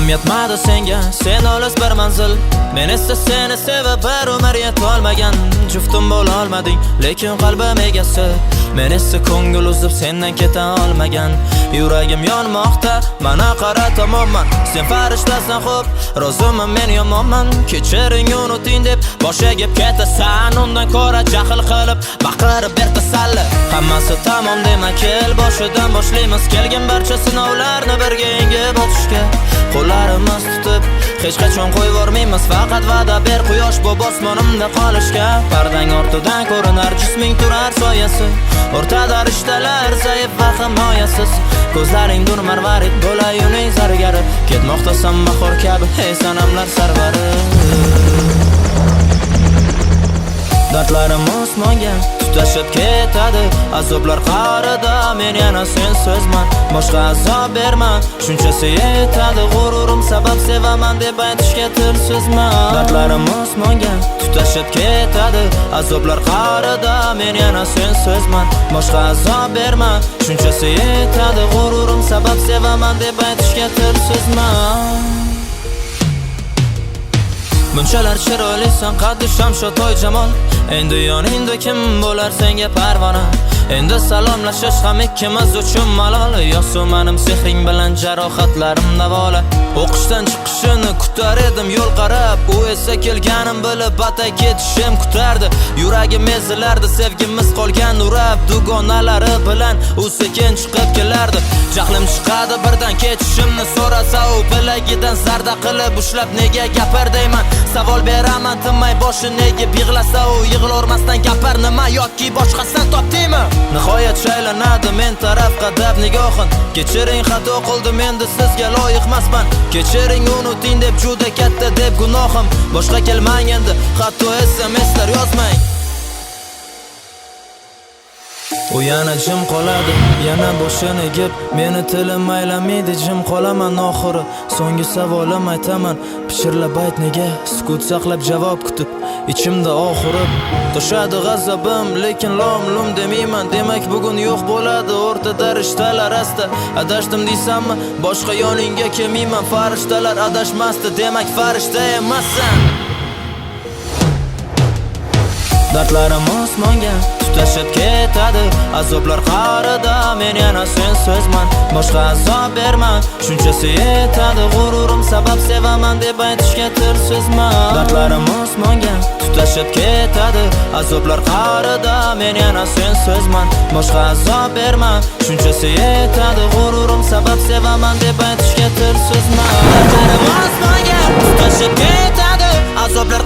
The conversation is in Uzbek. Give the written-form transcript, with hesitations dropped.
Umrim yetmadi senga, sen olis bir manzil. Men esa seni sevib bir umr yetolmagan. Juftim bo'la olmading, lekin qalbim egasi. Men esa ko'ngil uzib sendan keta olmagan. Yuragim yonmoqda, mana qara tomonman. Sen farishtasan xo'p, roziman men yomonman. Kechiring unuting deb bosh egib ketasan. Undan ko'ra jahl qilib baqirib ber tasalli. Hammasi tamom dema, kel boshidan boshlaymiz. Kelgan barcha sinovlarni birga yengib o'tishga. Qo'llarimiz tutib, hech qachon qo'yvormaymiz. Faqat va'da ber quyosh bu osmonimda qolishga. Pardang ortidan ko'rinar jisming turar soyasi. O'rtada rishtalar zaif va himoyasiz. Ko'zlaring dur marvarid bo'lay uning zargari. Ketmoqdasan bahor kabi, ey sanamlar sarvari. Dardlarim osmonga tutashib ketadi. Azoblar qarida men yana sensizman. Boshqa azob berma, shunchasi yetadi. G'ururim sabab sevaman deb aytishga tilsizman. Dardlarim osmonga tutashib ketadi. Azoblar qarida men yana sensizman. Boshqa azob berma, shunchasi yetadi. G'ururim sabab sevaman deb aytishga tilsizman. Bunchalar chiroylisan qaddi shamsho toy jamol. Endi yoningda kim bo'lar senga parvona. Endi salomlashish ham ikkimiz uchun malol. Yo'su mening sehring bilan jarohatlarim davola. O'qishdan chiqishini kutar edim yo'l qarab. U esa kelganim bilib batay ketishim kutardi. Yuragim ezilardi sevgimiz qolgan urab. Dugonalari bilan u sekin chiqib kelardi. Jahlim chiqadi birdan ketishimni so'rasa u bilagidan zarda qilib ushlab nega gapir deyman. Savol beraman tinmay boshi nega yig'lasa u yig'lormasdan gapir nima yoki boshqasini topdingmi? Nihoyat shaylanadi men taraf qadab nigohin. Kechiring xato qildim endi sizga loyiqmasman. Kechiring unuting deb juda katta deb gunohim. Boshqa kelmang endi hatto SMS'lar yozmang. U yana jim qoladi, yana boshini egib, meni tilim aylamaydi, jim qolaman oxiri. So'nggi savolim aytaman, pichirlab ayt nega, sukut saqlab javob kutib, ichimda oxirib toshadi g'azabim, lekin lom-lum demayman. Demak bugun yo'q bo'ladi o'rtada rishtalar asta. Adashdim deysanmi? Boshqa yoningga kelmayman. Farishtalar adashmasdi, demak farishta emassan. Dardlarim osmonga tutashib ketadi. Azoblar qarida men yana sensizman. Boshqa azob berma, shunchasi yetadi. G'ururim sabab sevaman deb aytishga tilsizman. Dardlarim osmonga tutashib ketadi. Azoblar qarida men yana sensizman. Boshqa azob berma, shunchasi yetadi. G'ururim sabab sevaman deb aytishga tilsizman. Dardlarim osmonga tutashib ketadi. Azoblar